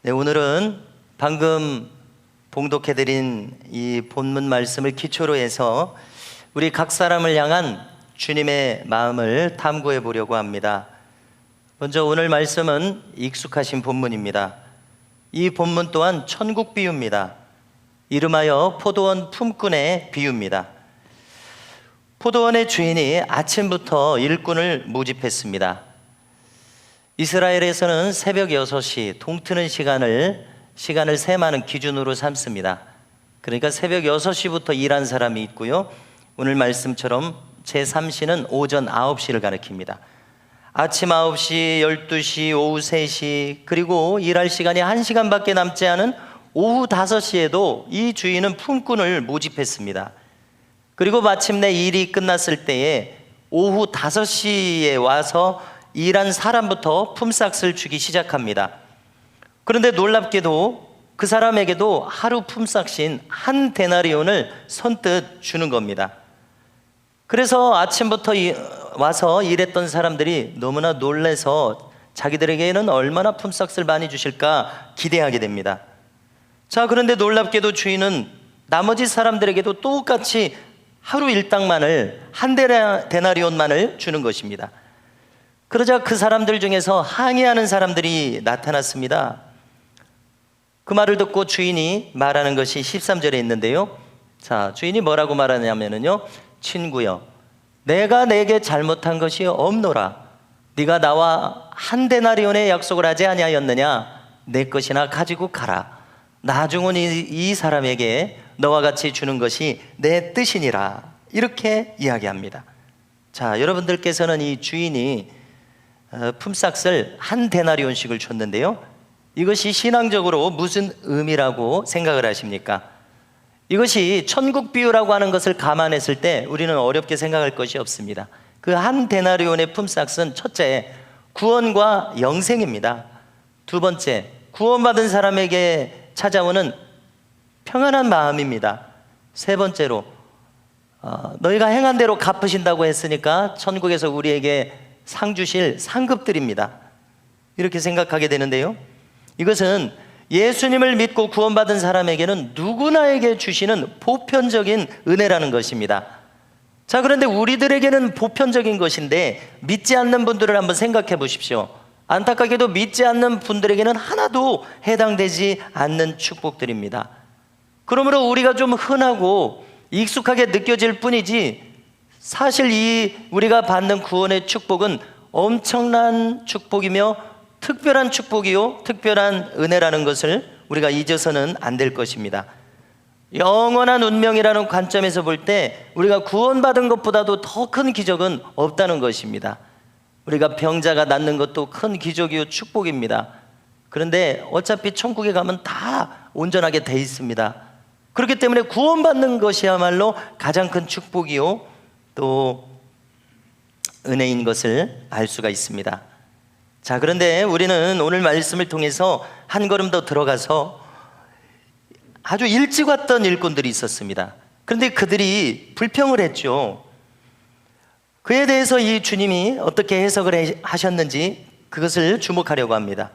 네, 오늘은 방금 봉독해드린 이 본문 말씀을 기초로 해서 우리 각 사람을 향한 주님의 마음을 탐구해 보려고 합니다. 먼저 오늘 말씀은 익숙하신 본문입니다. 이 본문 또한 천국 비유입니다. 이름하여 포도원 품꾼의 비유입니다. 포도원의 주인이 아침부터 일꾼을 모집했습니다. 이스라엘에서는 새벽 6시 동트는 시간을 세마는 기준으로 삼습니다. 그러니까 새벽 6시부터 일한 사람이 있고요, 오늘 말씀처럼 제3시는 오전 9시를 가리킵니다. 아침 9시, 12시, 오후 3시, 그리고 일할 시간이 1시간밖에 남지 않은 오후 5시에도 이 주인은 품꾼을 모집했습니다. 그리고 마침내 일이 끝났을 때에 오후 5시에 와서 일한 사람부터 품삯을 주기 시작합니다. 그런데 놀랍게도 그 사람에게도 하루 품삯인 한 데나리온을 선뜻 주는 겁니다. 그래서 아침부터 와서 일했던 사람들이 너무나 놀라서 자기들에게는 얼마나 품삯을 많이 주실까 기대하게 됩니다. 자, 그런데 놀랍게도 주인은 나머지 사람들에게도 똑같이 하루 일당만을 한 데나리온만을 주는 것입니다. 그러자 그 사람들 중에서 항의하는 사람들이 나타났습니다. 그 말을 듣고 주인이 말하는 것이 13절에 있는데요. 자, 주인이 뭐라고 말하냐면요, 친구여, 내가 내게 잘못한 것이 없노라. 네가 나와 한 데나리온의 약속을 하지 아니하였느냐? 내 것이나 가지고 가라. 나중은 이 사람에게 너와 같이 주는 것이 내 뜻이니라. 이렇게 이야기합니다. 자, 여러분들께서는 이 주인이 품삯을 한 데나리온씩을 줬는데요, 이것이 신앙적으로 무슨 의미라고 생각을 하십니까? 이것이 천국 비유라고 하는 것을 감안했을 때 우리는 어렵게 생각할 것이 없습니다. 그 한 데나리온의 품삯은 첫째, 구원과 영생입니다. 두 번째, 구원받은 사람에게 찾아오는 평안한 마음입니다. 세 번째로, 너희가 행한 대로 갚으신다고 했으니까 천국에서 우리에게 상 주실 상급들입니다. 이렇게 생각하게 되는데요, 이것은 예수님을 믿고 구원받은 사람에게는 누구나에게 주시는 보편적인 은혜라는 것입니다. 자, 그런데 우리들에게는 보편적인 것인데 믿지 않는 분들을 한번 생각해 보십시오. 안타깝게도 믿지 않는 분들에게는 하나도 해당되지 않는 축복들입니다. 그러므로 우리가 좀 흔하고 익숙하게 느껴질 뿐이지, 사실 우리가 받는 구원의 축복은 엄청난 축복이며 특별한 축복이요, 특별한 은혜라는 것을 우리가 잊어서는 안 될 것입니다. 영원한 운명이라는 관점에서 볼 때 우리가 구원받은 것보다도 더 큰 기적은 없다는 것입니다. 우리가 병자가 낫는 것도 큰 기적이요, 축복입니다. 그런데 어차피 천국에 가면 다 온전하게 돼 있습니다. 그렇기 때문에 구원받는 것이야말로 가장 큰 축복이요, 또 은혜인 것을 알 수가 있습니다. 자, 그런데 우리는 오늘 말씀을 통해서 한 걸음 더 들어가서 아주 일찍 왔던 일꾼들이 있었습니다. 그런데 그들이 불평을 했죠. 그에 대해서 이 주님이 어떻게 해석을 하셨는지 그것을 주목하려고 합니다.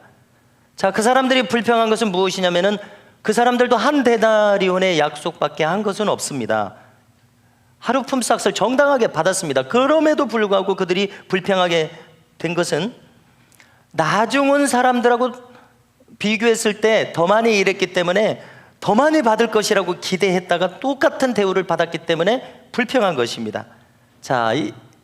자, 그 사람들이 불평한 것은 무엇이냐면은 그 사람들도 한 데나리온의 약속밖에 한 것은 없습니다. 하루 품삯을 정당하게 받았습니다. 그럼에도 불구하고 그들이 불평하게 된 것은 나중 온 사람들하고 비교했을 때 더 많이 일했기 때문에 더 많이 받을 것이라고 기대했다가 똑같은 대우를 받았기 때문에 불평한 것입니다. 자,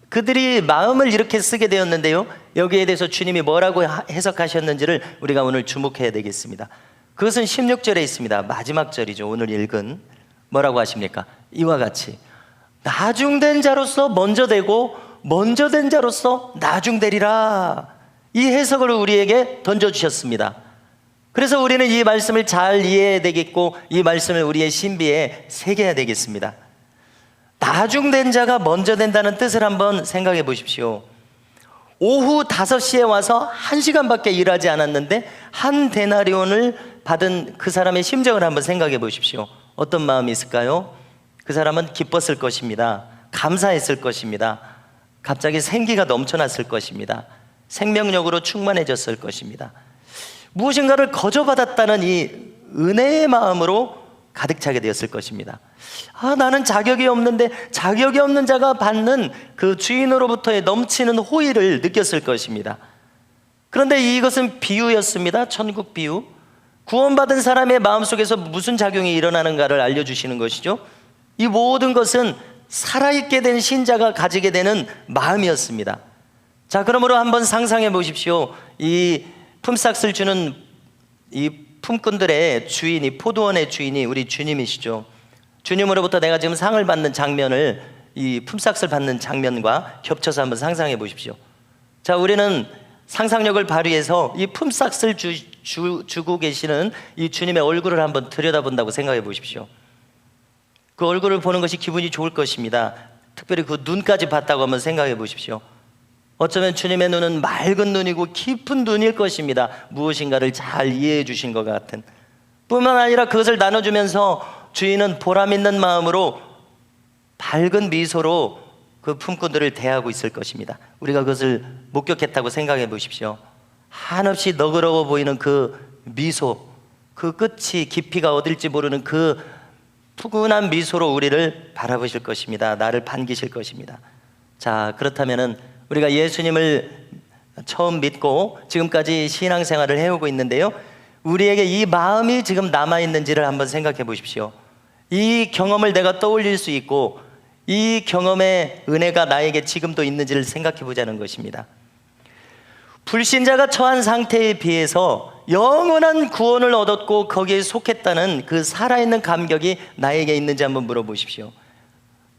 그들이 마음을 이렇게 쓰게 되었는데요, 여기에 대해서 주님이 뭐라고 해석하셨는지를 우리가 오늘 주목해야 되겠습니다. 그것은 16절에 있습니다. 마지막 절이죠. 오늘 읽은 뭐라고 하십니까? 이와 같이 나중된 자로서 먼저 되고 먼저 된 자로서 나중되리라. 이 해석을 우리에게 던져주셨습니다. 그래서 우리는 이 말씀을 잘 이해해야 되겠고 이 말씀을 우리의 신비에 새겨야 되겠습니다. 나중된 자가 먼저 된다는 뜻을 한번 생각해 보십시오. 오후 5시에 와서 1시간밖에 일하지 않았는데 한 데나리온을 받은 그 사람의 심정을 한번 생각해 보십시오. 어떤 마음이 있을까요? 그 사람은 기뻤을 것입니다. 감사했을 것입니다. 갑자기 생기가 넘쳐났을 것입니다. 생명력으로 충만해졌을 것입니다. 무엇인가를 거저받았다는 이 은혜의 마음으로 가득 차게 되었을 것입니다. 나는 자격이 없는데 자격이 없는 자가 받는 그 주인으로부터의 넘치는 호의를 느꼈을 것입니다. 그런데 이것은 비유였습니다. 천국 비유. 구원받은 사람의 마음속에서 무슨 작용이 일어나는가를 알려주시는 것이죠. 이 모든 것은 살아있게 된 신자가 가지게 되는 마음이었습니다. 자, 그러므로 한번 상상해 보십시오. 이 품삯을 주는 이 품꾼들의 주인이, 포도원의 주인이 우리 주님이시죠. 주님으로부터 내가 지금 상을 받는 장면을, 이 품삯을 받는 장면과 겹쳐서 한번 상상해 보십시오. 자, 우리는 상상력을 발휘해서 이 품삯을 주고 계시는 이 주님의 얼굴을 한번 들여다본다고 생각해 보십시오. 그 얼굴을 보는 것이 기분이 좋을 것입니다. 특별히 그 눈까지 봤다고 한번 생각해 보십시오. 어쩌면 주님의 눈은 맑은 눈이고 깊은 눈일 것입니다. 무엇인가를 잘 이해해 주신 것 같은. 뿐만 아니라 그것을 나눠주면서 주인은 보람 있는 마음으로 밝은 미소로 그 품꾼들을 대하고 있을 것입니다. 우리가 그것을 목격했다고 생각해 보십시오. 한없이 너그러워 보이는 그 미소, 그 끝이 깊이가 어딜지 모르는 그 푸근한 미소로 우리를 바라보실 것입니다. 나를 반기실 것입니다. 자, 그렇다면은 우리가 예수님을 처음 믿고 지금까지 신앙생활을 해오고 있는데요, 우리에게 이 마음이 지금 남아있는지를 한번 생각해 보십시오. 이 경험을 내가 떠올릴 수 있고 이 경험의 은혜가 나에게 지금도 있는지를 생각해 보자는 것입니다. 불신자가 처한 상태에 비해서 영원한 구원을 얻었고 거기에 속했다는 그 살아있는 감격이 나에게 있는지 한번 물어보십시오.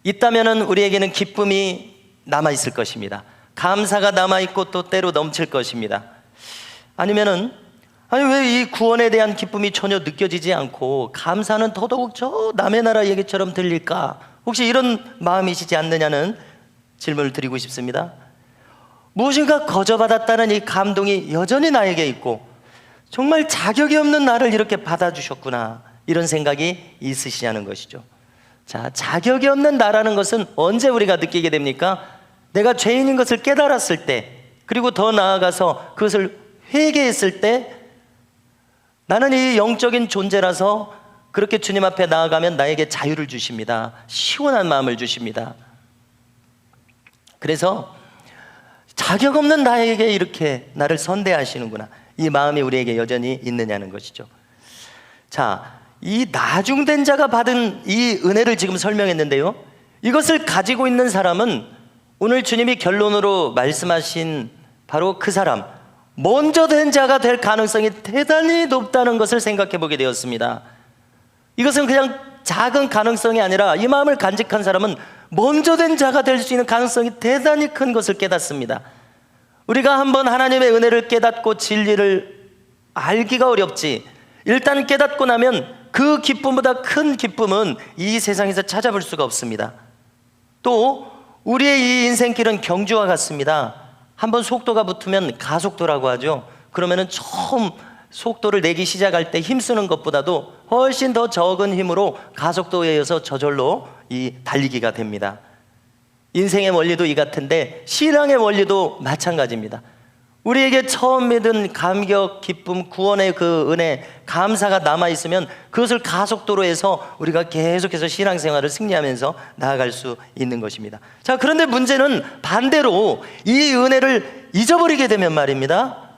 있다면 우리에게는 기쁨이 남아있을 것입니다. 감사가 남아있고 또 때로 넘칠 것입니다. 아니면은 왜 이 구원에 대한 기쁨이 전혀 느껴지지 않고 감사는 더더욱 저 남의 나라 얘기처럼 들릴까? 혹시 이런 마음이시지 않느냐는 질문을 드리고 싶습니다. 무엇인가 거저받았다는 이 감동이 여전히 나에게 있고 정말 자격이 없는 나를 이렇게 받아주셨구나, 이런 생각이 있으시냐는 것이죠. 자, 자격이 없는 나라는 것은 언제 우리가 느끼게 됩니까? 내가 죄인인 것을 깨달았을 때, 그리고 더 나아가서 그것을 회개했을 때, 나는 이 영적인 존재라서 그렇게 주님 앞에 나아가면 나에게 자유를 주십니다. 시원한 마음을 주십니다. 그래서 자격 없는 나에게 이렇게 나를 선대하시는구나, 이 마음이 우리에게 여전히 있느냐는 것이죠. 자, 이 나중된 자가 받은 이 은혜를 지금 설명했는데요, 이것을 가지고 있는 사람은 오늘 주님이 결론으로 말씀하신 바로 그 사람, 먼저 된 자가 될 가능성이 대단히 높다는 것을 생각해 보게 되었습니다. 이것은 그냥 작은 가능성이 아니라 이 마음을 간직한 사람은 먼저 된 자가 될 수 있는 가능성이 대단히 큰 것을 깨닫습니다. 우리가 한번 하나님의 은혜를 깨닫고 진리를 알기가 어렵지, 일단 깨닫고 나면 그 기쁨보다 큰 기쁨은 이 세상에서 찾아볼 수가 없습니다. 또 우리의 이 인생길은 경주와 같습니다. 한번 속도가 붙으면 가속도라고 하죠. 그러면은 처음 속도를 내기 시작할 때 힘쓰는 것보다도 훨씬 더 적은 힘으로 가속도에 의해서 저절로 달리기가 됩니다. 인생의 원리도 이 같은데 신앙의 원리도 마찬가지입니다. 우리에게 처음 믿은 감격, 기쁨, 구원의 그 은혜, 감사가 남아있으면 그것을 가속도로 해서 우리가 계속해서 신앙생활을 승리하면서 나아갈 수 있는 것입니다. 자, 그런데 문제는 반대로 이 은혜를 잊어버리게 되면 말입니다,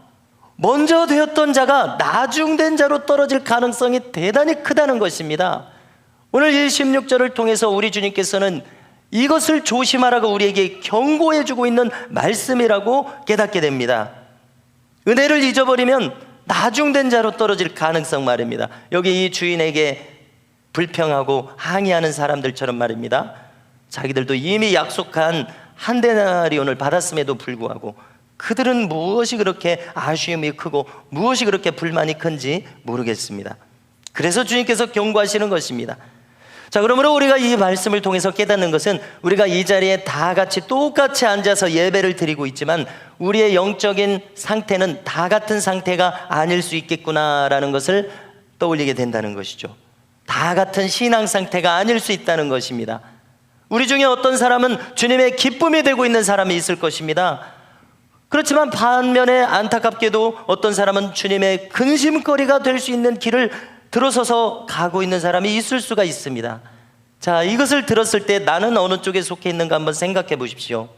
먼저 되었던 자가 나중된 자로 떨어질 가능성이 대단히 크다는 것입니다. 오늘 이 16절을 통해서 우리 주님께서는 이것을 조심하라고 우리에게 경고해 주고 있는 말씀이라고 깨닫게 됩니다. 은혜를 잊어버리면 나중된 자로 떨어질 가능성 말입니다. 여기 이 주인에게 불평하고 항의하는 사람들처럼 말입니다, 자기들도 이미 약속한 한 데나리온을 받았음에도 불구하고 그들은 무엇이 그렇게 아쉬움이 크고 무엇이 그렇게 불만이 큰지 모르겠습니다. 그래서 주님께서 경고하시는 것입니다. 자, 그러므로 우리가 이 말씀을 통해서 깨닫는 것은 우리가 이 자리에 다 같이 똑같이 앉아서 예배를 드리고 있지만 우리의 영적인 상태는 다 같은 상태가 아닐 수 있겠구나라는 것을 떠올리게 된다는 것이죠. 다 같은 신앙 상태가 아닐 수 있다는 것입니다. 우리 중에 어떤 사람은 주님의 기쁨이 되고 있는 사람이 있을 것입니다. 그렇지만 반면에 안타깝게도 어떤 사람은 주님의 근심거리가 될 수 있는 길을 들어서서 가고 있는 사람이 있을 수가 있습니다. 자, 이것을 들었을 때 나는 어느 쪽에 속해 있는가 한번 생각해 보십시오.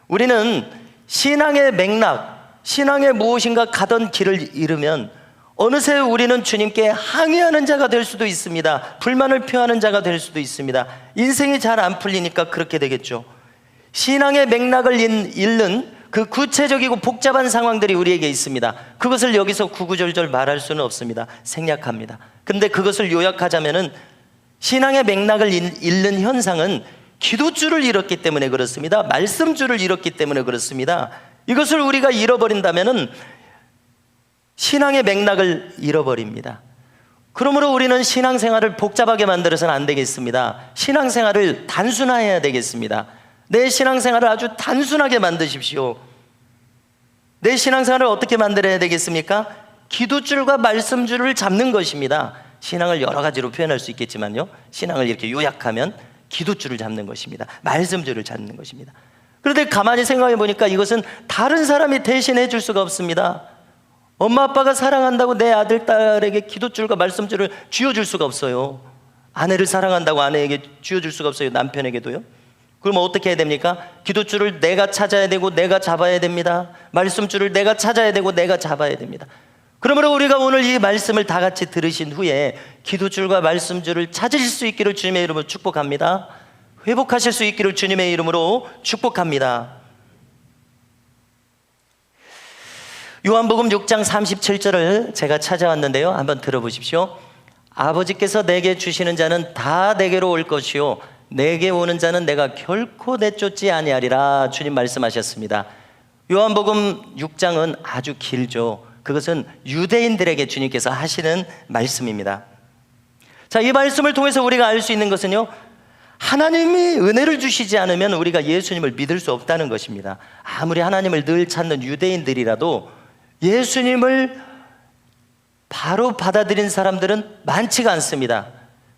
우리는 신앙의 맥락, 신앙의 무엇인가 가던 길을 잃으면 어느새 우리는 주님께 항의하는 자가 될 수도 있습니다. 불만을 표하는 자가 될 수도 있습니다. 인생이 잘 안 풀리니까 그렇게 되겠죠. 신앙의 맥락을 잃는 그 구체적이고 복잡한 상황들이 우리에게 있습니다. 그것을 여기서 구구절절 말할 수는 없습니다. 생략합니다. 그런데 그것을 요약하자면은 신앙의 맥락을 잃는 현상은 기도줄을 잃었기 때문에 그렇습니다. 말씀줄을 잃었기 때문에 그렇습니다. 이것을 우리가 잃어버린다면은 신앙의 맥락을 잃어버립니다. 그러므로 우리는 신앙생활을 복잡하게 만들어서는 안 되겠습니다. 신앙생활을 단순화해야 되겠습니다. 내 신앙생활을 아주 단순하게 만드십시오. 내 신앙생활을 어떻게 만들어야 되겠습니까? 기도줄과 말씀줄을 잡는 것입니다. 신앙을 여러 가지로 표현할 수 있겠지만요, 신앙을 이렇게 요약하면 기도줄을 잡는 것입니다. 말씀줄을 잡는 것입니다. 그런데 가만히 생각해 보니까 이것은 다른 사람이 대신해 줄 수가 없습니다. 엄마 아빠가 사랑한다고 내 아들 딸에게 기도줄과 말씀줄을 쥐어줄 수가 없어요. 아내를 사랑한다고 아내에게 쥐어줄 수가 없어요. 남편에게도요. 그럼 어떻게 해야 됩니까? 기도줄을 내가 찾아야 되고 내가 잡아야 됩니다. 말씀줄을 내가 찾아야 되고 내가 잡아야 됩니다. 그러므로 우리가 오늘 이 말씀을 다 같이 들으신 후에 기도줄과 말씀줄을 찾으실 수 있기를 주님의 이름으로 축복합니다. 회복하실 수 있기를 주님의 이름으로 축복합니다. 요한복음 6장 37절을 제가 찾아왔는데요, 한번 들어보십시오. 아버지께서 내게 주시는 자는 다 내게로 올 것이요 내게 오는 자는 내가 결코 내쫓지 아니하리라. 주님 말씀하셨습니다. 요한복음 6장은 아주 길죠. 그것은 유대인들에게 주님께서 하시는 말씀입니다. 자, 이 말씀을 통해서 우리가 알 수 있는 것은요, 하나님이 은혜를 주시지 않으면 우리가 예수님을 믿을 수 없다는 것입니다. 아무리 하나님을 늘 찾는 유대인들이라도 예수님을 바로 받아들인 사람들은 많지가 않습니다.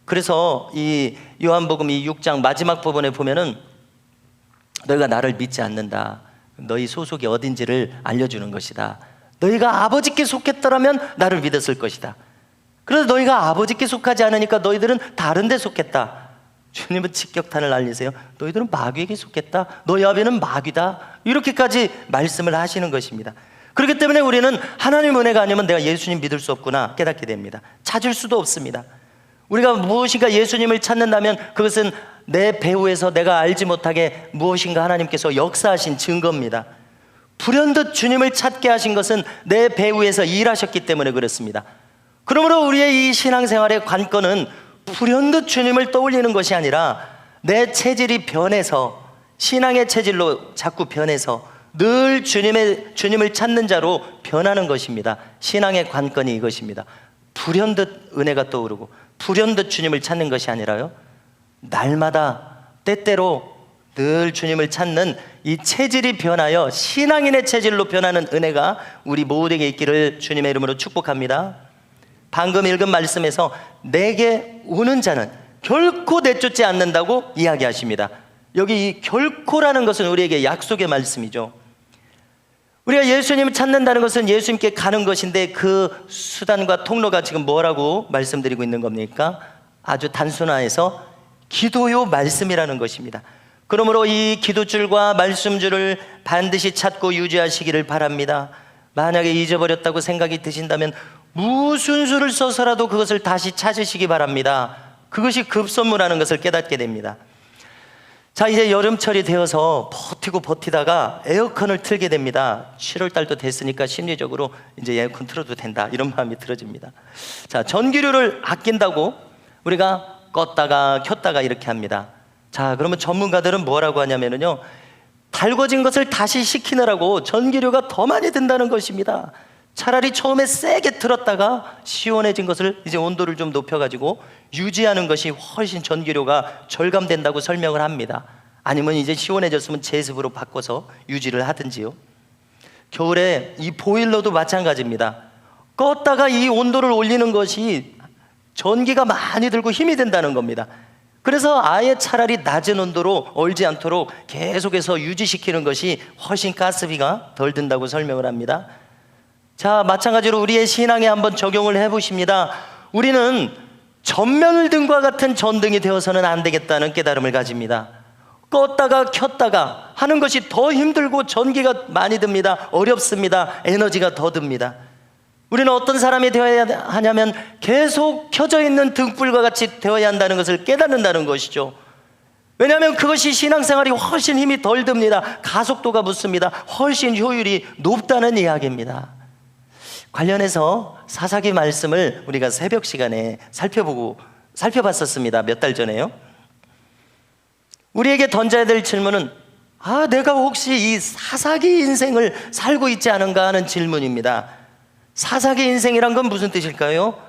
그래서 이 요한복음 이 6장 마지막 부분에 보면은 너희가 나를 믿지 않는다, 너희 소속이 어딘지를 알려주는 것이다. 너희가 아버지께 속했더라면 나를 믿었을 것이다. 그래서 너희가 아버지께 속하지 않으니까 너희들은 다른 데 속했다. 주님은 직격탄을 날리세요. 너희들은 마귀에게 속했다. 너희 아비는 마귀다. 이렇게까지 말씀을 하시는 것입니다. 그렇기 때문에 우리는 하나님 은혜가 아니면 내가 예수님 믿을 수 없구나 깨닫게 됩니다. 찾을 수도 없습니다. 우리가 무엇인가 예수님을 찾는다면 그것은 내 배후에서 내가 알지 못하게 무엇인가 하나님께서 역사하신 증거입니다. 불현듯 주님을 찾게 하신 것은 내 배후에서 일하셨기 때문에 그렇습니다. 그러므로 우리의 이 신앙생활의 관건은 불현듯 주님을 떠올리는 것이 아니라 내 체질이 변해서, 신앙의 체질로 자꾸 변해서 늘 주님을 찾는 자로 변하는 것입니다. 신앙의 관건이 이것입니다. 불현듯 은혜가 떠오르고 불현듯 주님을 찾는 것이 아니라요, 날마다 때때로 늘 주님을 찾는 이 체질이 변하여 신앙인의 체질로 변하는 은혜가 우리 모두에게 있기를 주님의 이름으로 축복합니다. 방금 읽은 말씀에서 내게 오는 자는 결코 내쫓지 않는다고 이야기하십니다. 여기 이 결코라는 것은 우리에게 약속의 말씀이죠. 우리가 예수님을 찾는다는 것은 예수님께 가는 것인데 그 수단과 통로가 지금 뭐라고 말씀드리고 있는 겁니까? 아주 단순화해서 기도요 말씀이라는 것입니다. 그러므로 이 기도줄과 말씀줄을 반드시 찾고 유지하시기를 바랍니다. 만약에 잊어버렸다고 생각이 드신다면 무슨 수를 써서라도 그것을 다시 찾으시기 바랍니다. 그것이 급선무라는 것을 깨닫게 됩니다. 자, 이제 여름철이 되어서 버티다가 에어컨을 틀게 됩니다. 7월 달도 됐으니까 심리적으로 이제 에어컨 틀어도 된다, 이런 마음이 들어집니다. 자, 전기료를 아낀다고 우리가 껐다가 켰다가 이렇게 합니다. 자, 그러면 전문가들은 뭐라고 하냐면요, 달궈진 것을 다시 식히느라고 전기료가 더 많이 든다는 것입니다. 차라리 처음에 세게 틀었다가 시원해진 것을 이제 온도를 좀 높여가지고 유지하는 것이 훨씬 전기료가 절감된다고 설명을 합니다. 아니면 이제 시원해졌으면 제습으로 바꿔서 유지를 하든지요. 겨울에 이 보일러도 마찬가지입니다. 껐다가 이 온도를 올리는 것이 전기가 많이 들고 힘이 든다는 겁니다. 그래서 아예 차라리 낮은 온도로 얼지 않도록 계속해서 유지시키는 것이 훨씬 가스비가 덜 든다고 설명을 합니다. 자, 마찬가지로 우리의 신앙에 한번 적용을 해보십니다. 우리는 전면등과 같은 전등이 되어서는 안 되겠다는 깨달음을 가집니다. 껐다가 켰다가 하는 것이 더 힘들고 전기가 많이 듭니다. 어렵습니다. 에너지가 더 듭니다. 우리는 어떤 사람이 되어야 하냐면 계속 켜져 있는 등불과 같이 되어야 한다는 것을 깨닫는다는 것이죠. 왜냐하면 그것이 신앙생활이 훨씬 힘이 덜 듭니다. 가속도가 붙습니다. 훨씬 효율이 높다는 이야기입니다. 관련해서 사사기 말씀을 우리가 새벽 시간에 살펴봤었습니다. 몇 달 전에요. 우리에게 던져야 될 질문은 내가 혹시 이 사사기 인생을 살고 있지 않은가 하는 질문입니다. 사사기 인생이란 건 무슨 뜻일까요?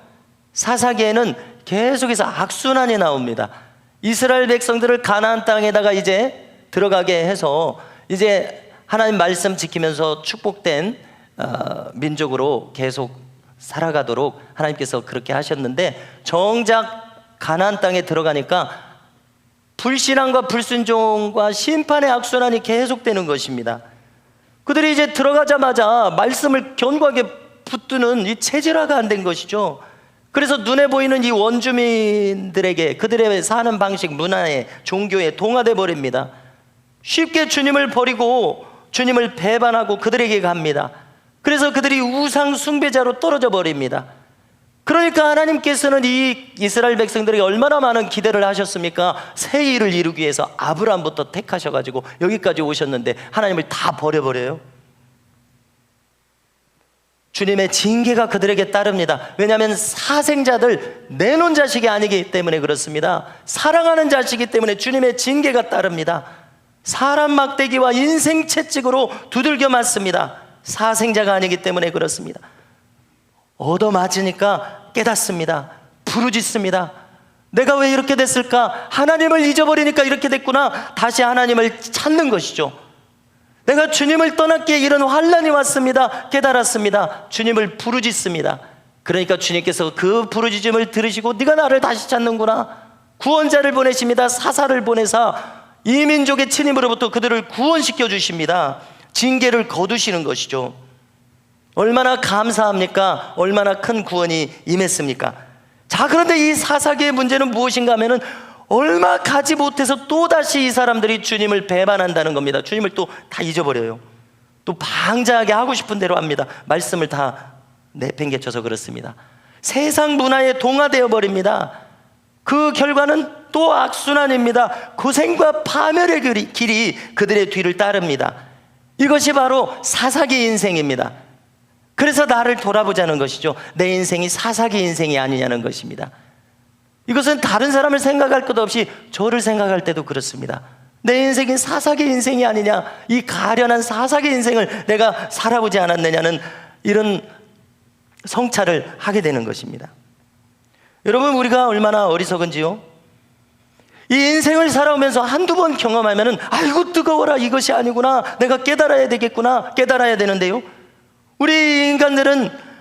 사사기에는 계속해서 악순환이 나옵니다. 이스라엘 백성들을 가나안 땅에다가 이제 들어가게 해서 이제 하나님 말씀 지키면서 축복된 민족으로 계속 살아가도록 하나님께서 그렇게 하셨는데, 정작 가나안 땅에 들어가니까 불신앙과 불순종과 심판의 악순환이 계속되는 것입니다. 그들이 이제 들어가자마자 말씀을 견고하게 붙드는 이 체질화가 안 된 것이죠. 그래서 눈에 보이는 이 원주민들에게 그들의 사는 방식, 문화에, 종교에 동화돼 버립니다. 쉽게 주님을 버리고 주님을 배반하고 그들에게 갑니다. 그래서 그들이 우상 숭배자로 떨어져 버립니다. 그러니까 하나님께서는 이 이스라엘 백성들에게 얼마나 많은 기대를 하셨습니까? 새 일을 이루기 위해서 아브라함부터 택하셔가지고 여기까지 오셨는데 하나님을 다 버려버려요. 주님의 징계가 그들에게 따릅니다. 왜냐하면 사생자들, 내놓은 자식이 아니기 때문에 그렇습니다. 사랑하는 자식이기 때문에 주님의 징계가 따릅니다. 사람 막대기와 인생 채찍으로 두들겨 맞습니다. 사생자가 아니기 때문에 그렇습니다. 얻어맞으니까 깨닫습니다. 부르짖습니다. 내가 왜 이렇게 됐을까? 하나님을 잊어버리니까 이렇게 됐구나. 다시 하나님을 찾는 것이죠. 내가 주님을 떠났기에 이런 환난이 왔습니다. 깨달았습니다. 주님을 부르짖습니다. 그러니까 주님께서 그 부르짖음을 들으시고 네가 나를 다시 찾는구나. 구원자를 보내십니다. 사사를 보내사 이 민족의 친임으로부터 그들을 구원시켜 주십니다. 징계를 거두시는 것이죠. 얼마나 감사합니까? 얼마나 큰 구원이 임했습니까? 자, 그런데 이 사사기의 문제는 무엇인가 하면은 얼마 가지 못해서 또다시 이 사람들이 주님을 배반한다는 겁니다. 주님을 또 다 잊어버려요. 또 방자하게 하고 싶은 대로 합니다. 말씀을 다 내팽개쳐서 그렇습니다. 세상 문화에 동화되어 버립니다. 그 결과는 또 악순환입니다. 고생과 파멸의 길이 그들의 뒤를 따릅니다. 이것이 바로 사사기 인생입니다. 그래서 나를 돌아보자는 것이죠. 내 인생이 사사기 인생이 아니냐는 것입니다. 이것은 다른 사람을 생각할 것 없이 저를 생각할 때도 그렇습니다. 내 인생이 사사기 인생이 아니냐, 이 가련한 사사기 인생을 내가 살아보지 않았느냐는 이런 성찰을 하게 되는 것입니다. 여러분, 우리가 얼마나 어리석은지요? 이 인생을 살아오면서 한두 번 경험하면은 아이고 뜨거워라, 이것이 아니구나, 내가 깨달아야 되겠구나, 깨달아야 되는데요, 우리 인간들은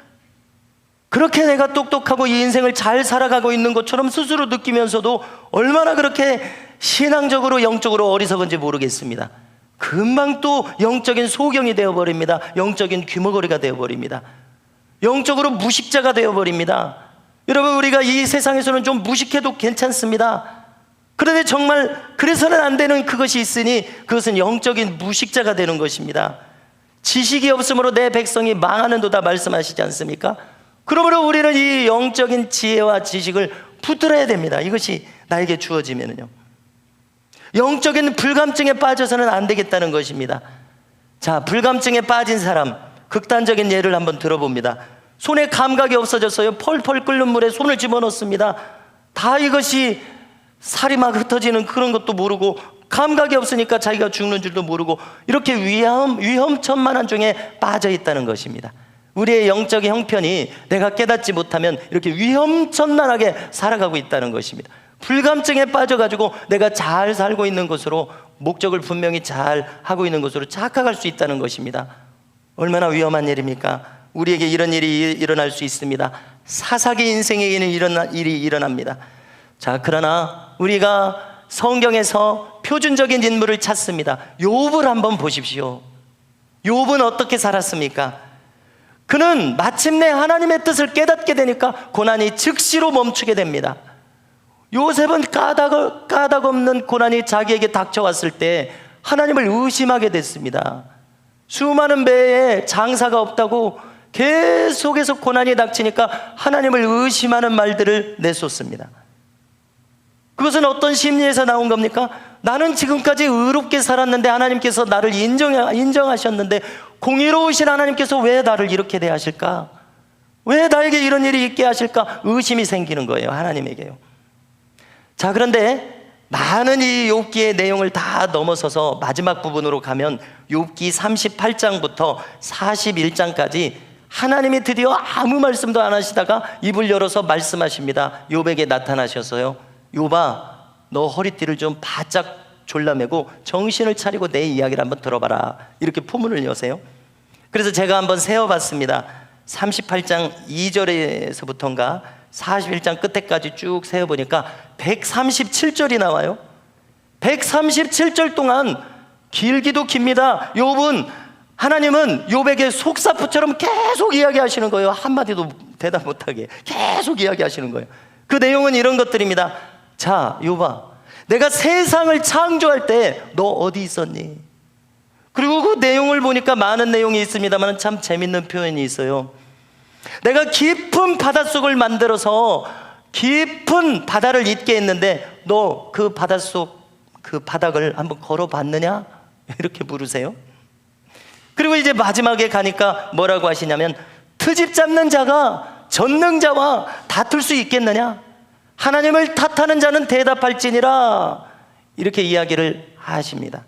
그렇게 내가 똑똑하고 이 인생을 잘 살아가고 있는 것처럼 스스로 느끼면서도 얼마나 그렇게 신앙적으로 영적으로 어리석은지 모르겠습니다. 금방 또 영적인 소경이 되어버립니다. 영적인 귀머거리가 되어버립니다. 영적으로 무식자가 되어버립니다. 여러분, 우리가 이 세상에서는 좀 무식해도 괜찮습니다. 그런데 정말 그래서는 안 되는 그것이 있으니 그것은 영적인 무식자가 되는 것입니다. 지식이 없으므로 내 백성이 망하는도다 말씀하시지 않습니까? 그러므로 우리는 이 영적인 지혜와 지식을 붙들어야 됩니다. 이것이 나에게 주어지면요, 영적인 불감증에 빠져서는 안 되겠다는 것입니다. 자, 불감증에 빠진 사람 극단적인 예를 한번 들어봅니다. 손에 감각이 없어졌어요. 펄펄 끓는 물에 손을 집어넣습니다. 다 이것이 살이 막 흩어지는 그런 것도 모르고 감각이 없으니까 자기가 죽는 줄도 모르고 이렇게 위험천만한 중에 빠져 있다는 것입니다. 우리의 영적인 형편이 내가 깨닫지 못하면 이렇게 위험천만하게 살아가고 있다는 것입니다. 불감증에 빠져가지고 내가 잘 살고 있는 것으로, 목적을 분명히 잘 하고 있는 것으로 착각할 수 있다는 것입니다. 얼마나 위험한 일입니까? 우리에게 이런 일이 일어날 수 있습니다. 사사기 인생에게는 이런 일이 일어납니다. 자, 그러나 우리가 성경에서 표준적인 인물을 찾습니다. 욥을 한번 보십시오. 욥은 어떻게 살았습니까? 그는 마침내 하나님의 뜻을 깨닫게 되니까 고난이 즉시로 멈추게 됩니다. 요셉은 까닭 없는 고난이 자기에게 닥쳐왔을 때 하나님을 의심하게 됐습니다. 수많은 배에 장사가 없다고 계속해서 고난이 닥치니까 하나님을 의심하는 말들을 내쏟습니다. 그것은 어떤 심리에서 나온 겁니까? 나는 지금까지 의롭게 살았는데 하나님께서 나를 인정하셨는데 공의로우신 하나님께서 왜 나를 이렇게 대하실까? 왜 나에게 이런 일이 있게 하실까? 의심이 생기는 거예요, 하나님에게요. 자, 그런데 많은 이 욥기의 내용을 다 넘어서서 마지막 부분으로 가면 욥기 38장부터 41장까지 하나님이 드디어 아무 말씀도 안 하시다가 입을 열어서 말씀하십니다. 욥에게 나타나셔서요, 욥아, 너 허리띠를 좀 바짝 졸라매고 정신을 차리고 내 이야기를 한번 들어봐라. 이렇게 포문을 여세요. 그래서 제가 한번 세어봤습니다. 38장 2절에서부터인가 41장 끝에까지 쭉 세어보니까 137절이 나와요. 137절 동안 길기도 깁니다. 하나님은 욥에게 속사포처럼 계속 이야기하시는 거예요. 한마디도 대답 못하게 계속 이야기하시는 거예요. 그 내용은 이런 것들입니다. 자, 욥아, 내가 세상을 창조할 때 너 어디 있었니? 그리고 그 내용을 보니까 많은 내용이 있습니다만 참 재밌는 표현이 있어요. 내가 깊은 바닷속을 만들어서 깊은 바다를 있게 했는데 너 그 바닷속 그 바닥을 한번 걸어봤느냐? 이렇게 물으세요. 그리고 이제 마지막에 가니까 뭐라고 하시냐면, 트집 잡는 자가 전능자와 다툴 수 있겠느냐? 하나님을 탓하는 자는 대답할지니라. 이렇게 이야기를 하십니다.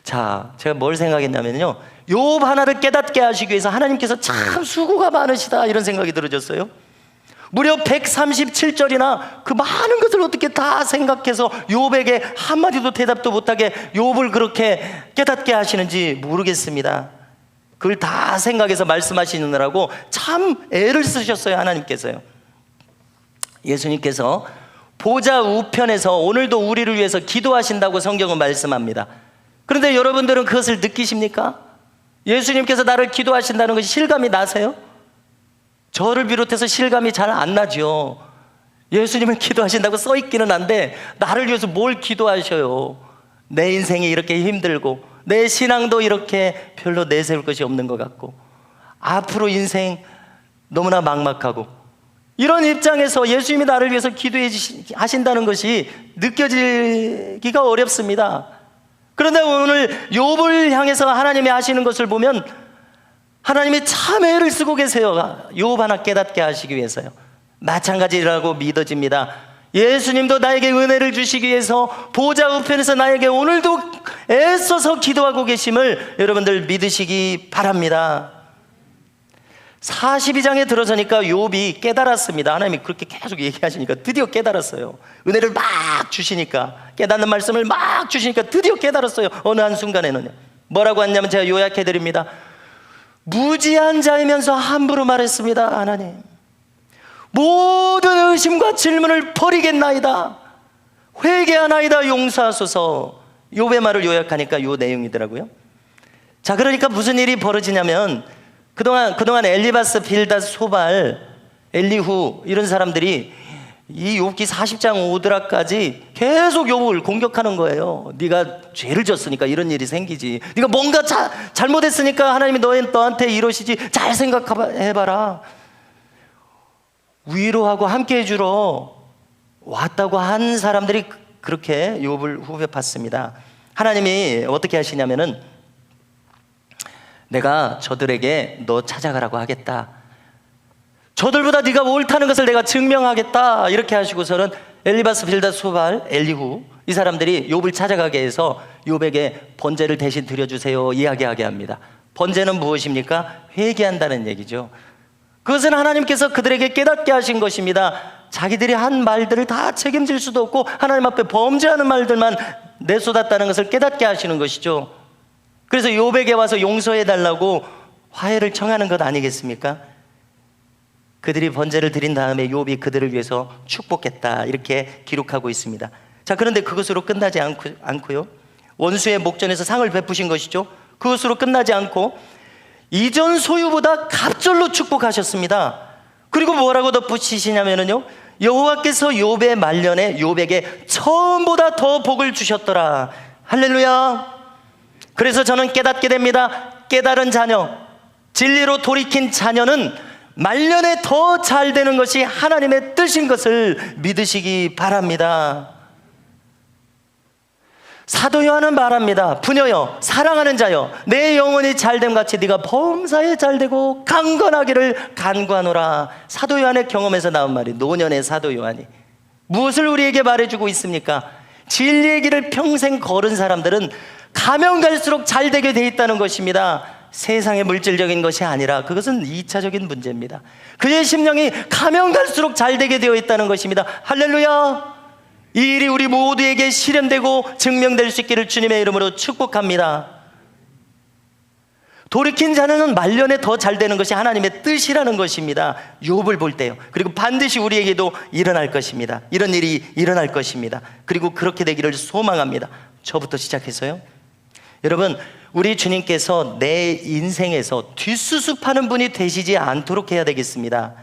자, 제가 뭘 생각했냐면요, 욥 하나를 깨닫게 하시기 위해서 하나님께서 참 수고가 많으시다, 이런 생각이 들어졌어요. 무려 137절이나 그 많은 것을 어떻게 다 생각해서 욥에게 한마디도 대답도 못하게 욥을 그렇게 깨닫게 하시는지 모르겠습니다. 그걸 다 생각해서 말씀하시느라고 참 애를 쓰셨어요, 하나님께서요. 예수님께서 보좌 우편에서 오늘도 우리를 위해서 기도하신다고 성경은 말씀합니다. 그런데 여러분들은 그것을 느끼십니까? 예수님께서 나를 기도하신다는 것이 실감이 나세요? 저를 비롯해서 실감이 잘 안 나죠. 예수님은 기도하신다고 써 있기는 한데 나를 위해서 뭘 기도하셔요? 내 인생이 이렇게 힘들고 내 신앙도 이렇게 별로 내세울 것이 없는 것 같고 앞으로 인생 너무나 막막하고 이런 입장에서 예수님이 나를 위해서 기도해 하신다는 것이 느껴지기가 어렵습니다. 그런데 오늘 욥을 향해서 하나님이 하시는 것을 보면 하나님이 참 애를 쓰고 계세요. 욥 하나 깨닫게 하시기 위해서요. 마찬가지라고 믿어집니다. 예수님도 나에게 은혜를 주시기 위해서 보좌 우편에서 나에게 오늘도 애써서 기도하고 계심을 여러분들 믿으시기 바랍니다. 42장에 들어서니까 욥이 깨달았습니다. 하나님이 그렇게 계속 얘기하시니까 드디어 깨달았어요. 은혜를 막 주시니까, 깨닫는 말씀을 막 주시니까 드디어 깨달았어요. 어느 한순간에는요. 뭐라고 했냐면 제가 요약해드립니다. 무지한 자이면서 함부로 말했습니다. 하나님, 모든 의심과 질문을 버리겠나이다. 회개하나이다. 용서하소서. 욥의 말을 요약하니까 요 내용이더라고요. 자, 그러니까 무슨 일이 벌어지냐면 그동안 엘리바스, 빌닷, 소발, 엘리후 이런 사람들이 이 욥기 40장 오드라까지 계속 욥을 공격하는 거예요. 네가 죄를 졌으니까 이런 일이 생기지. 네가 뭔가 잘못했으니까 하나님이 너한테 이러시지. 잘 생각해봐라. 위로하고 함께 해주러 왔다고 한 사람들이 그렇게 욥을 후벼 팠습니다. 하나님이 어떻게 하시냐면은 내가 저들에게 너 찾아가라고 하겠다. 저들보다 네가 옳다는 것을 내가 증명하겠다. 이렇게 하시고서는 엘리바스, 빌닷, 소발, 엘리후 이 사람들이 욥을 찾아가게 해서 욥에게 번제를 대신 드려주세요 이야기하게 합니다. 번제는 무엇입니까? 회개한다는 얘기죠. 그것은 하나님께서 그들에게 깨닫게 하신 것입니다. 자기들이 한 말들을 다 책임질 수도 없고 하나님 앞에 범죄하는 말들만 내쏟았다는 것을 깨닫게 하시는 것이죠. 그래서 욥에게 와서 용서해달라고 화해를 청하는 것 아니겠습니까? 그들이 번제를 드린 다음에 욥이 그들을 위해서 축복했다, 이렇게 기록하고 있습니다. 자, 그런데 그것으로 끝나지 않고요, 원수의 목전에서 상을 베푸신 것이죠. 그것으로 끝나지 않고 이전 소유보다 갑절로 축복하셨습니다. 그리고 뭐라고 덧붙이시냐면요, 여호와께서 욥의 말년에 욥에게 처음보다 더 복을 주셨더라. 할렐루야. 그래서 저는 깨닫게 됩니다. 깨달은 자녀, 진리로 돌이킨 자녀는 말년에 더 잘 되는 것이 하나님의 뜻인 것을 믿으시기 바랍니다. 사도 요한은 말합니다. 부녀여, 사랑하는 자여, 내 영혼이 잘됨 같이 네가 범사에 잘되고 강건하기를 간구하노라. 사도 요한의 경험에서 나온 말이, 노년의 사도 요한이 무엇을 우리에게 말해주고 있습니까? 진리의 길을 평생 걸은 사람들은 가면 갈수록 잘되게 돼 있다는 것입니다. 세상의 물질적인 것이 아니라 그것은 2차적인 문제입니다. 그의 심령이 가면 갈수록 잘되게 되어 있다는 것입니다. 할렐루야. 이 일이 우리 모두에게 실현되고 증명될 수 있기를 주님의 이름으로 축복합니다. 돌이킨 자는 말년에 더 잘 되는 것이 하나님의 뜻이라는 것입니다. 욥을 볼 때요. 그리고 반드시 우리에게도 일어날 것입니다. 이런 일이 일어날 것입니다. 그리고 그렇게 되기를 소망합니다. 저부터 시작해서요. 여러분, 우리 주님께서 내 인생에서 뒷수습하는 분이 되시지 않도록 해야 되겠습니다.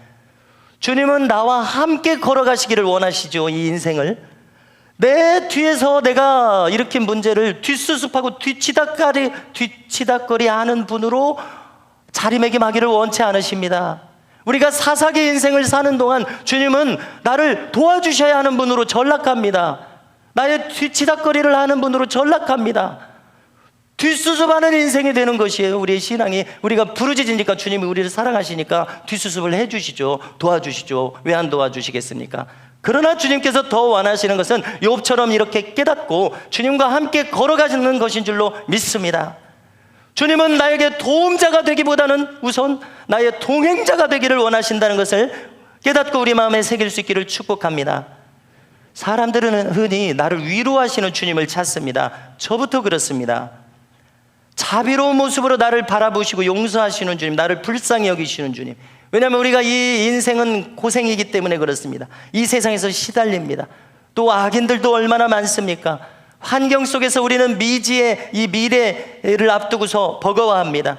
주님은 나와 함께 걸어가시기를 원하시죠. 이 인생을 내 뒤에서 내가 일으킨 문제를 뒷수습하고 뒤치다거리 하는 분으로 자리매김하기를 원치 않으십니다. 우리가 사사기 인생을 사는 동안 주님은 나를 도와주셔야 하는 분으로 전락합니다. 나의 뒤치다거리를 하는 분으로 전락합니다. 뒷수습하는 인생이 되는 것이에요. 우리의 신앙이. 우리가 부르짖으니까 주님이 우리를 사랑하시니까 뒷수습을 해주시죠. 도와주시죠. 왜 안 도와주시겠습니까? 그러나 주님께서 더 원하시는 것은 욥처럼 이렇게 깨닫고 주님과 함께 걸어가는 것인 줄로 믿습니다. 주님은 나에게 도움자가 되기보다는 우선 나의 동행자가 되기를 원하신다는 것을 깨닫고 우리 마음에 새길 수 있기를 축복합니다. 사람들은 흔히 나를 위로하시는 주님을 찾습니다. 저부터 그렇습니다. 자비로운 모습으로 나를 바라보시고 용서하시는 주님, 나를 불쌍히 여기시는 주님. 왜냐하면 우리가 이 인생은 고생이기 때문에 그렇습니다. 이 세상에서 시달립니다. 또 악인들도 얼마나 많습니까? 환경 속에서 우리는 미지의 이 미래를 앞두고서 버거워합니다.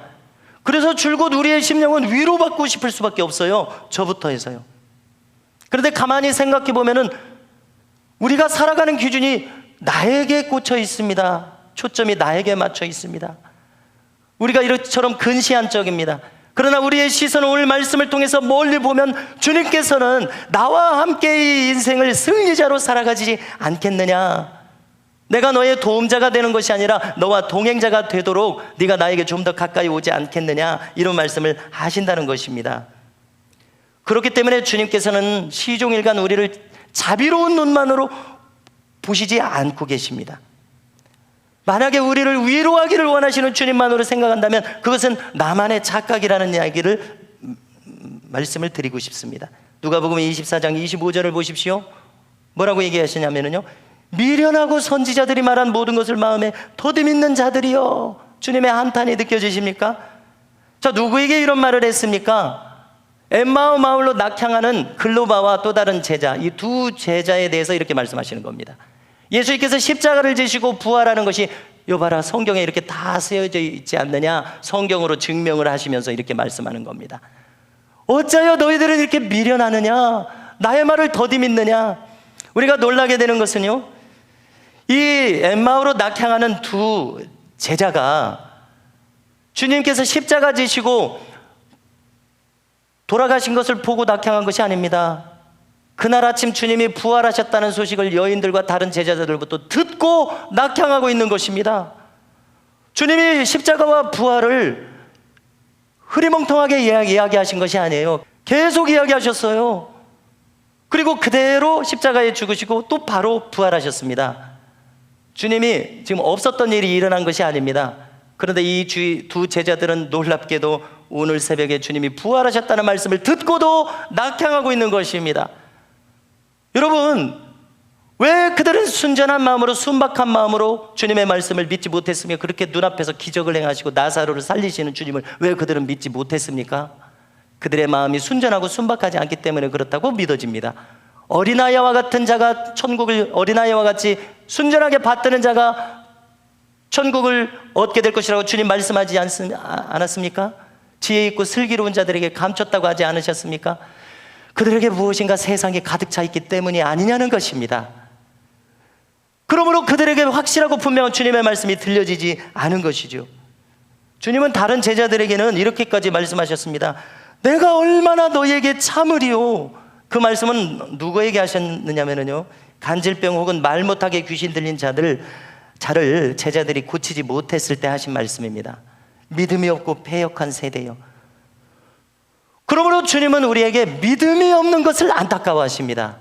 그래서 줄곧 우리의 심령은 위로받고 싶을 수밖에 없어요. 저부터 해서요. 그런데 가만히 생각해 보면은 우리가 살아가는 기준이 나에게 꽂혀 있습니다. 초점이 나에게 맞춰 있습니다. 우리가 이처럼 근시안적입니다. 그러나 우리의 시선은 오늘 말씀을 통해서 멀리 보면 주님께서는 나와 함께 이 인생을 승리자로 살아가지 않겠느냐. 내가 너의 도움자가 되는 것이 아니라 너와 동행자가 되도록 네가 나에게 좀 더 가까이 오지 않겠느냐, 이런 말씀을 하신다는 것입니다. 그렇기 때문에 주님께서는 시종일관 우리를 자비로운 눈만으로 보시지 않고 계십니다. 만약에 우리를 위로하기를 원하시는 주님만으로 생각한다면 그것은 나만의 착각이라는 이야기를 말씀을 드리고 싶습니다. 누가복음 24장 25절을 보십시오. 뭐라고 얘기하시냐면요, 미련하고 선지자들이 말한 모든 것을 마음에 더듬 있는 자들이여. 주님의 한탄이 느껴지십니까? 자, 누구에게 이런 말을 했습니까? 엠마오 마을로 낙향하는 글로바와 또 다른 제자, 이 두 제자에 대해서 이렇게 말씀하시는 겁니다. 예수님께서 십자가를 지시고 부활하는 것이 여봐라, 성경에 이렇게 다 쓰여져 있지 않느냐, 성경으로 증명을 하시면서 이렇게 말씀하는 겁니다. 어찌하여 너희들은 이렇게 미련하느냐, 나의 말을 더디 믿느냐. 우리가 놀라게 되는 것은요, 이 엠마오로 낙향하는 두 제자가 주님께서 십자가 지시고 돌아가신 것을 보고 낙향한 것이 아닙니다. 그날 아침 주님이 부활하셨다는 소식을 여인들과 다른 제자들부터 듣고 낙향하고 있는 것입니다. 주님이 십자가와 부활을 흐리멍텅하게 이야기하신 것이 아니에요. 계속 이야기하셨어요. 그리고 그대로 십자가에 죽으시고 또 바로 부활하셨습니다. 주님이 지금 없었던 일이 일어난 것이 아닙니다. 그런데 이 두 제자들은 놀랍게도 오늘 새벽에 주님이 부활하셨다는 말씀을 듣고도 낙향하고 있는 것입니다. 여러분, 왜 그들은 순전한 마음으로, 순박한 마음으로 주님의 말씀을 믿지 못했으며 그렇게 눈앞에서 기적을 행하시고 나사로를 살리시는 주님을 왜 그들은 믿지 못했습니까? 그들의 마음이 순전하고 순박하지 않기 때문에 그렇다고 믿어집니다. 어린아이와 같은 자가 천국을, 어린아이와 같이 순전하게 받드는 자가 천국을 얻게 될 것이라고 주님 말씀하지 않았습니까? 지혜 있고 슬기로운 자들에게 감췄다고 하지 않으셨습니까? 그들에게 무엇인가 세상에 가득 차 있기 때문이 아니냐는 것입니다. 그러므로 그들에게 확실하고 분명한 주님의 말씀이 들려지지 않은 것이죠. 주님은 다른 제자들에게는 이렇게까지 말씀하셨습니다. 내가 얼마나 너희에게 참으리요. 그 말씀은 누구에게 하셨느냐면요, 간질병 혹은 말 못하게 귀신 들린 자를 제자들이 고치지 못했을 때 하신 말씀입니다. 믿음이 없고 패역한 세대요. 그러므로 주님은 우리에게 믿음이 없는 것을 안타까워하십니다.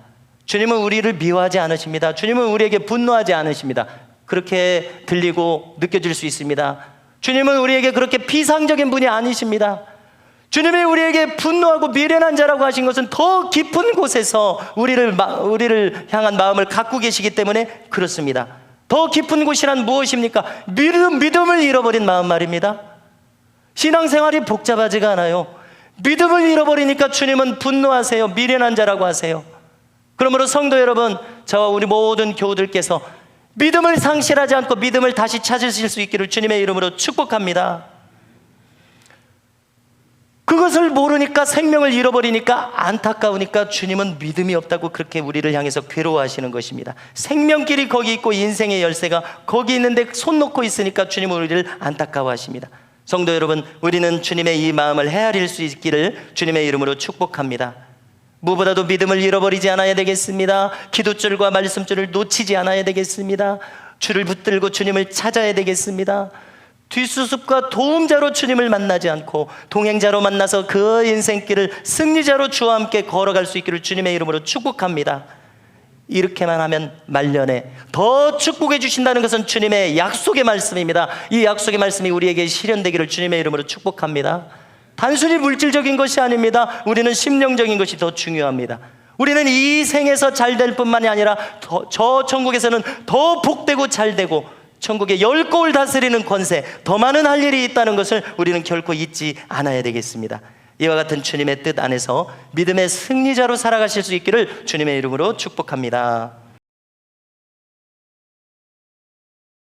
주님은 우리를 미워하지 않으십니다. 주님은 우리에게 분노하지 않으십니다. 그렇게 들리고 느껴질 수 있습니다. 주님은 우리에게 그렇게 비상적인 분이 아니십니다. 주님이 우리에게 분노하고 미련한 자라고 하신 것은 더 깊은 곳에서 우리를 향한 마음을 갖고 계시기 때문에 그렇습니다. 더 깊은 곳이란 무엇입니까? 믿음을 잃어버린 마음 말입니다. 신앙생활이 복잡하지가 않아요. 믿음을 잃어버리니까 주님은 분노하세요. 미련한 자라고 하세요. 그러므로 성도 여러분, 저와 우리 모든 교우들께서 믿음을 상실하지 않고 믿음을 다시 찾으실 수 있기를 주님의 이름으로 축복합니다. 그것을 모르니까, 생명을 잃어버리니까, 안타까우니까 주님은 믿음이 없다고 그렇게 우리를 향해서 괴로워하시는 것입니다. 생명길이 거기 있고 인생의 열쇠가 거기 있는데 손 놓고 있으니까 주님은 우리를 안타까워하십니다. 성도 여러분, 우리는 주님의 이 마음을 헤아릴 수 있기를 주님의 이름으로 축복합니다. 무엇보다도 믿음을 잃어버리지 않아야 되겠습니다. 기도줄과 말씀줄을 놓치지 않아야 되겠습니다. 줄을 붙들고 주님을 찾아야 되겠습니다. 뒷수습과 도움자로 주님을 만나지 않고 동행자로 만나서 그 인생길을 승리자로 주와 함께 걸어갈 수 있기를 주님의 이름으로 축복합니다. 이렇게만 하면 말년에 더 축복해 주신다는 것은 주님의 약속의 말씀입니다. 이 약속의 말씀이 우리에게 실현되기를 주님의 이름으로 축복합니다. 단순히 물질적인 것이 아닙니다. 우리는 심령적인 것이 더 중요합니다. 우리는 이 생에서 잘 될 뿐만이 아니라 저 천국에서는 더 복되고 잘 되고 천국의 10곳을 다스리는 권세, 더 많은 할 일이 있다는 것을 우리는 결코 잊지 않아야 되겠습니다. 이와 같은 주님의 뜻 안에서 믿음의 승리자로 살아가실 수 있기를 주님의 이름으로 축복합니다.